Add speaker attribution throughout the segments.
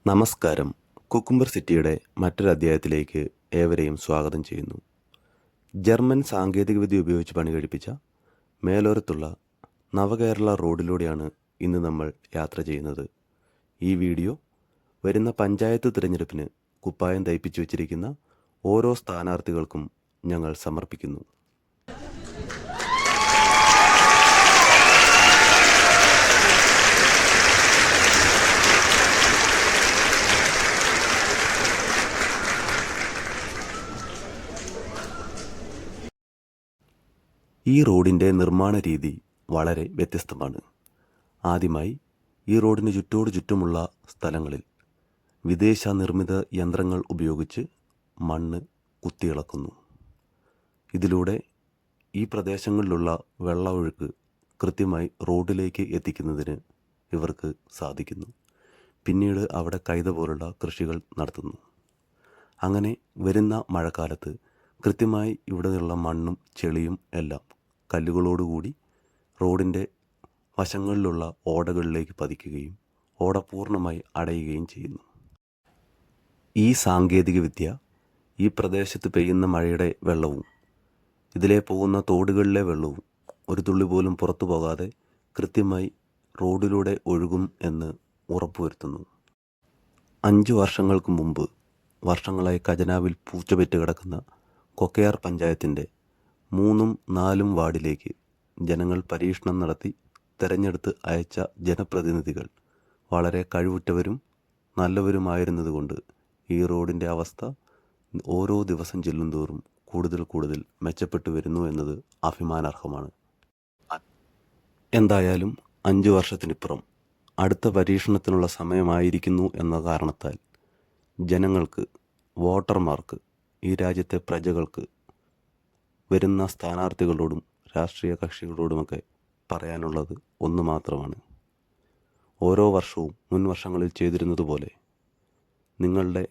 Speaker 1: നമസ്കാരം. കുക്കുംബർ സിറ്റിയുടെ മറ്റൊരു അധ്യായത്തിലേക്ക് ഏവരെയും സ്വാഗതം ചെയ്യുന്നു. ജർമ്മൻ സാങ്കേതികവിദ്യ ഉപയോഗിച്ച് പണി കഴിപ്പിച്ച മേലോരത്തുള്ള നവകേരള റോഡിലൂടെയാണ് ഇന്ന് നമ്മൾ യാത്ര ചെയ്യുന്നത്. ഈ വീഡിയോ വരുന്ന പഞ്ചായത്ത് തിരഞ്ഞെടുപ്പിന് കുപ്പായം തയ്പ്പിച്ചു വച്ചിരിക്കുന്ന ഓരോ സ്ഥാനാർത്ഥികൾക്കും ഞങ്ങൾ സമർപ്പിക്കുന്നു. ഈ റോഡിൻ്റെ നിർമ്മാണ രീതി വളരെ വ്യത്യസ്തമാണ്. ആദ്യമായി ഈ റോഡിന് ചുറ്റുമുള്ള സ്ഥലങ്ങളിൽ വിദേശ നിർമ്മിത യന്ത്രങ്ങൾ ഉപയോഗിച്ച് മണ്ണ് കുത്തിയിളക്കുന്നു. ഇതിലൂടെ ഈ പ്രദേശങ്ങളിലുള്ള വെള്ളമൊഴുക്ക് കൃത്യമായി റോഡിലേക്ക് എത്തിക്കുന്നതിന് ഇവർക്ക് സാധിക്കുന്നു. പിന്നീട് അവിടെ കൈത പോലുള്ള കൃഷികൾ നടത്തുന്നു. അങ്ങനെ വരുന്ന മഴക്കാലത്ത് കൃത്യമായി ഇവിടെയുള്ള മണ്ണും ചെളിയും എല്ലാം കല്ലുകളോടുകൂടി റോഡിൻ്റെ വശങ്ങളിലുള്ള ഓടകളിലേക്ക് പതിക്കുകയും ഓട പൂർണ്ണമായി അടയുകയും ചെയ്യുന്നു. ഈ സാങ്കേതികവിദ്യ ഈ പ്രദേശത്ത് പെയ്യുന്ന മഴയുടെ വെള്ളവും ഇതിലെ പോകുന്ന തോടുകളിലെ വെള്ളവും ഒരു തുള്ളി പോലും പുറത്തു പോകാതെ കൃത്യമായി റോഡിലൂടെ ഒഴുകും എന്ന് ഉറപ്പുവരുത്തുന്നു. 5 വർഷങ്ങൾക്ക് മുമ്പ് വർഷങ്ങളായി ഖജനാവിൽ പൂച്ചപെറ്റ് കിടക്കുന്ന കൊക്കയാർ പഞ്ചായത്തിൻ്റെ 3ഉം 4ഉം വാർഡിലേക്ക് ജനങ്ങൾ പരീക്ഷണം നടത്തി തെരഞ്ഞെടുത്ത് അയച്ച ജനപ്രതിനിധികൾ വളരെ കഴിവുറ്റവരും നല്ലവരുമായിരുന്നതുകൊണ്ട് ഈ റോഡിൻ്റെ അവസ്ഥ ഓരോ ദിവസം ചെല്ലുന്തോറും കൂടുതൽ മെച്ചപ്പെട്ടു വരുന്നു എന്നത് അഭിമാനാർഹമാണ്. എന്തായാലും 5 വർഷത്തിനിപ്പുറം അടുത്ത പരീക്ഷണത്തിനുള്ള സമയമായിരിക്കുന്നു എന്ന കാരണത്താൽ ജനങ്ങൾക്ക്, വോട്ടർമാർക്ക്, ഈ രാജ്യത്തെ പ്രജകൾക്ക് വരുന്ന സ്ഥാനാർത്ഥികളോടും രാഷ്ട്രീയ കക്ഷികളോടുമൊക്കെ പറയാനുള്ളത് ഒന്ന് മാത്രമാണ്. ഓരോ വർഷവും മുൻ വർഷങ്ങളിൽ ചെയ്തിരുന്നതുപോലെ നിങ്ങളുടെ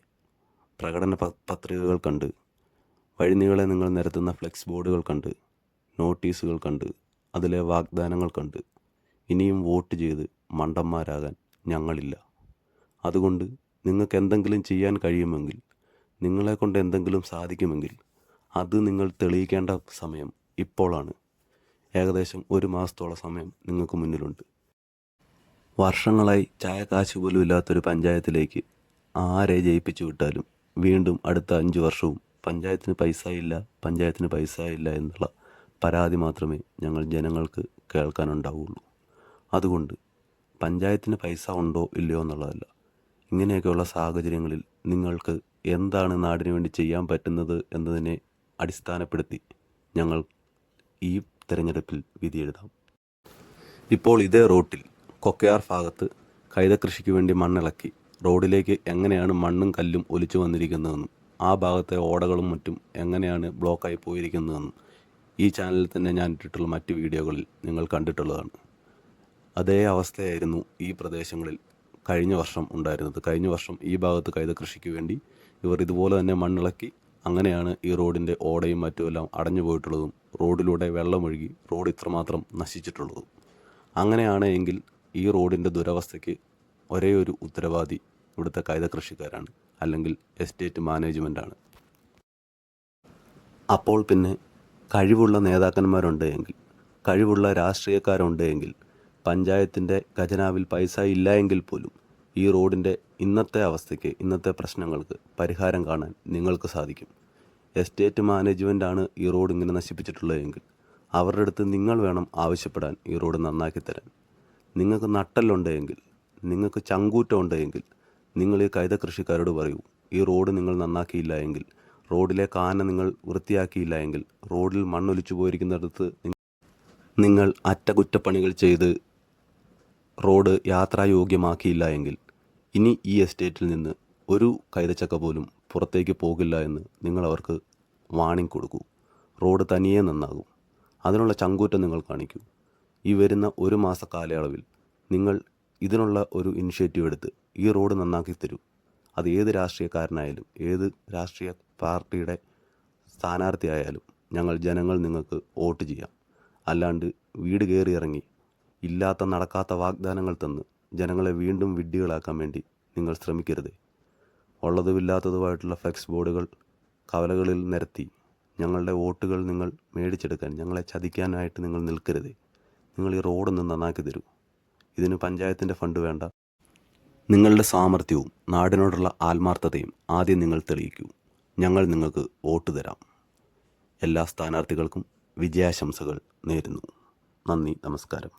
Speaker 1: പ്രകടന പത്രികകൾ കണ്ട്, വഴിനീളെ നിങ്ങൾ നിരത്തുന്ന ഫ്ലെക്സ് ബോർഡുകൾ കണ്ട്, നോട്ടീസുകൾ കണ്ട്, അതിലെ വാഗ്ദാനങ്ങൾ കണ്ട് ഇനിയും വോട്ട് ചെയ്ത് മണ്ടന്മാരാകാൻ ഞങ്ങളില്ല. അതുകൊണ്ട് നിങ്ങൾക്ക് എന്തെങ്കിലും ചെയ്യാൻ കഴിയുമെങ്കിൽ, നിങ്ങളെക്കൊണ്ട് എന്തെങ്കിലും സാധിക്കുമെങ്കിൽ അത് നിങ്ങൾ തെളിയിക്കേണ്ട സമയം ഇപ്പോഴാണ്. ഏകദേശം 1 മാസത്തോളം സമയം നിങ്ങൾക്ക് മുന്നിലുണ്ട്. വർഷങ്ങളായി ചായക്കാശ് പോലും ഇല്ലാത്തൊരു പഞ്ചായത്തിലേക്ക് ആരെ ജയിപ്പിച്ചു വിട്ടാലും വീണ്ടും അടുത്ത 5 വർഷവും പഞ്ചായത്തിന് പൈസ ഇല്ല എന്നുള്ള പരാതി മാത്രമേ ഞങ്ങൾ ജനങ്ങൾക്ക് കേൾക്കാനുണ്ടാവുള്ളൂ. അതുകൊണ്ട് പഞ്ചായത്തിന് പൈസ ഉണ്ടോ ഇല്ലയോ എന്നുള്ളതല്ല, ഇങ്ങനെയൊക്കെയുള്ള സാഹചര്യങ്ങളിൽ നിങ്ങൾക്ക് എന്താണ് നാടിനു വേണ്ടി ചെയ്യാൻ പറ്റുന്നത് എന്നതിനെ അടിസ്ഥാനപ്പെടുത്തി ഞങ്ങൾ ഈ തെരഞ്ഞെടുപ്പിൽ വിധിയെഴുതാം. ഇപ്പോൾ ഇതേ റോട്ടിൽ കൊക്കയാർ ഭാഗത്ത് കൈതകൃഷിക്ക് വേണ്ടി മണ്ണിളക്കി റോഡിലേക്ക് എങ്ങനെയാണ് മണ്ണും കല്ലും ഒലിച്ചു വന്നിരിക്കുന്നതെന്നും ആ ഭാഗത്തെ ഓടകളും മറ്റും എങ്ങനെയാണ് ബ്ലോക്കായി പോയിരിക്കുന്നതെന്നും ഈ ചാനലിൽ തന്നെ ഞാൻ ഇട്ടിട്ടുള്ള മറ്റ് വീഡിയോകളിൽ നിങ്ങൾ കണ്ടിട്ടുള്ളതാണ്. അതേ അവസ്ഥയായിരുന്നു ഈ പ്രദേശങ്ങളിൽ കഴിഞ്ഞ വർഷം ഉണ്ടായിരുന്നത്. കഴിഞ്ഞ വർഷം ഈ ഭാഗത്ത് കൈതകൃഷിക്ക് വേണ്ടി ഇവർ ഇതുപോലെ തന്നെ മണ്ണിളക്കി അങ്ങനെയാണ് ഈ റോഡിൻ്റെ ഓടയും മറ്റുമെല്ലാം അടഞ്ഞു പോയിട്ടുള്ളതും റോഡിലൂടെ വെള്ളമൊഴുകി റോഡ് ഇത്രമാത്രം നശിച്ചിട്ടുള്ളതും. അങ്ങനെയാണ് എങ്കിൽ ഈ റോഡിൻ്റെ ദുരവസ്ഥയ്ക്ക് ഒരേ ഒരു ഉത്തരവാദി ഇവിടുത്തെ കൈതകൃഷിക്കാരാണ്, അല്ലെങ്കിൽ എസ്റ്റേറ്റ് മാനേജ്മെൻറ്റാണ്. അപ്പോൾ പിന്നെ കഴിവുള്ള നേതാക്കന്മാരുണ്ട് എങ്കിൽ, കഴിവുള്ള രാഷ്ട്രീയക്കാരുണ്ട് എങ്കിൽ, പഞ്ചായത്തിൻ്റെ ഖജനാവിൽ പൈസ ഇല്ല എങ്കിൽ പോലും ഈ റോഡിൻ്റെ ഇന്നത്തെ അവസ്ഥയ്ക്ക്, ഇന്നത്തെ പ്രശ്നങ്ങൾക്ക് പരിഹാരം കാണാൻ നിങ്ങൾക്ക് സാധിക്കും. എസ്റ്റേറ്റ് മാനേജ്മെൻറ്റാണ് ഈ റോഡ് ഇങ്ങനെ നശിപ്പിച്ചിട്ടുള്ളതെങ്കിൽ അവരുടെ അടുത്ത് നിങ്ങൾ വേണം ആവശ്യപ്പെടാൻ ഈ റോഡ് നന്നാക്കി തരാൻ. നിങ്ങൾക്ക് നട്ടലുണ്ടെങ്കിൽ, നിങ്ങൾക്ക് ചങ്കൂറ്റം ഉണ്ടെങ്കിൽ നിങ്ങൾ ഈ കൈതകൃഷിക്കാരോട് പറയൂ, ഈ റോഡ് നിങ്ങൾ നന്നാക്കിയില്ല എങ്കിൽ, റോഡിലെ കാന നിങ്ങൾ വൃത്തിയാക്കിയില്ല എങ്കിൽ, റോഡിൽ മണ്ണൊലിച്ചു പോയിരിക്കുന്നിടത്ത് നിങ്ങൾ അറ്റകുറ്റപ്പണികൾ ചെയ്ത് റോഡ് യാത്രായോഗ്യമാക്കിയില്ല എങ്കിൽ ഇനി ഈ എസ്റ്റേറ്റിൽ നിന്ന് ഒരു കൈതച്ചക്ക പോലും പുറത്തേക്ക് പോകില്ല എന്ന് നിങ്ങൾ അവർക്ക് വാണിംഗ് കൊടുക്കൂ. റോഡ് തനിയെ നന്നാകും. അതിനുള്ള ചങ്കൂറ്റം നിങ്ങൾ കാണിക്കൂ. ഈ വരുന്ന 1 മാസ കാലയളവിൽ നിങ്ങൾ ഇതിനുള്ള ഒരു ഇനിഷ്യേറ്റീവ് എടുത്ത് ഈ റോഡ് നന്നാക്കി തരൂ. അത് ഏത് രാഷ്ട്രീയക്കാരനായാലും, ഏത് രാഷ്ട്രീയ പാർട്ടിയുടെ സ്ഥാനാർത്ഥിയായാലും ജനങ്ങൾ നിങ്ങൾക്ക് വോട്ട് ചെയ്യാം. അല്ലാണ്ട് വീട് കയറി ഇറങ്ങി ഇല്ലാത്ത നടക്കാത്ത വാഗ്ദാനങ്ങൾ തന്ന് ജനങ്ങളെ വീണ്ടും വിഡ്ഢികളാക്കാൻ വേണ്ടി നിങ്ങൾ ശ്രമിക്കരുത്. ഉള്ളതുമില്ലാത്തതുമായിട്ടുള്ള ഫ്ലെക്സ് ബോർഡുകൾ കവലകളിൽ നിരത്തി ഞങ്ങളുടെ വോട്ടുകൾ നിങ്ങൾ മേടിച്ചെടുക്കാൻ, ഞങ്ങളെ ചതിക്കാനായിട്ട് നിങ്ങൾ നിൽക്കരുത്. നിങ്ങൾ ഈ റോഡൊന്ന് നന്നാക്കി തരൂ. ഇതിന് പഞ്ചായത്തിൻ്റെ ഫണ്ട് വേണ്ട. നിങ്ങളുടെ സാമർഥ്യവും നാടിനോടുള്ള ആത്മാർത്ഥതയും ആദ്യം നിങ്ങൾ തെളിയിക്കൂ. ഞങ്ങൾ നിങ്ങൾക്ക് വോട്ട് തരാം. എല്ലാ സ്ഥാനാർത്ഥികൾക്കും വിജയാശംസകൾ നേരുന്നു. നന്ദി, നമസ്കാരം.